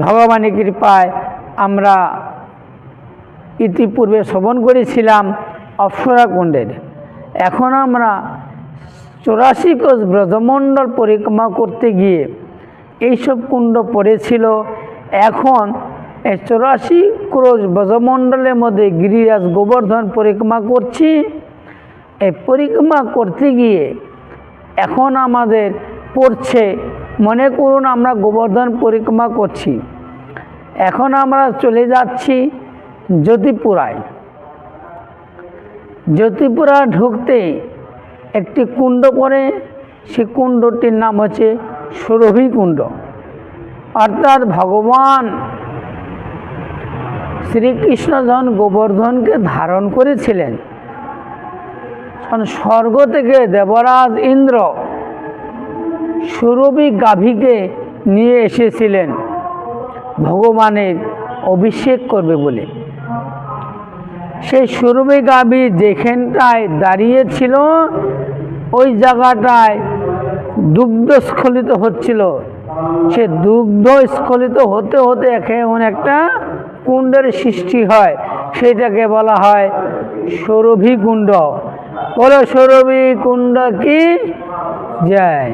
ভগবানের কৃপায় আমরা ইতিপূর্বে শ্রবণ করেছিলাম অপ্সরা কুণ্ডের। এখন আমরা 84 কোষ ব্রজমণ্ডল পরিক্রমা করতে গিয়ে এইসব কুণ্ড পড়েছিল। এখন এই 84 ক্রোশ ব্রজমণ্ডলের মধ্যে গিরিরাজ গোবর্ধন পরিক্রমা করছি। এই পরিক্রমা করতে গিয়ে এখন আমাদের পড়ছে, মনে করুন আমরা গোবর্ধন পরিক্রমা করছি, এখন আমরা চলে যাচ্ছি জ্যোতিপুরায়। জ্যোতিপুরা ঢুকতে একটি কুণ্ড পড়ে, সে কুণ্ডটির নাম হচ্ছে সুরভি কুণ্ড। অর্থাৎ ভগবান শ্রীকৃষ্ণ যখন গোবর্ধনকে ধারণ করেছিলেন, স্বর্গ থেকে দেবরাজ ইন্দ্র সুরভি গাভীকে নিয়ে এসেছিলেন ভগবানের অভিষেক করবে বলে। সেই সুরভি গাভী যেখানটায় দাঁড়িয়েছিল ওই জায়গাটায় দুগ্ধ স্খলিত হচ্ছিল। সে দুগ্ধ স্খলিত হতে হতে এমন একটা কুণ্ডের সৃষ্টি হয়, সেটাকে বলা হয় সুরভি কুণ্ড। বলো সুরভি কুণ্ড কি জয়।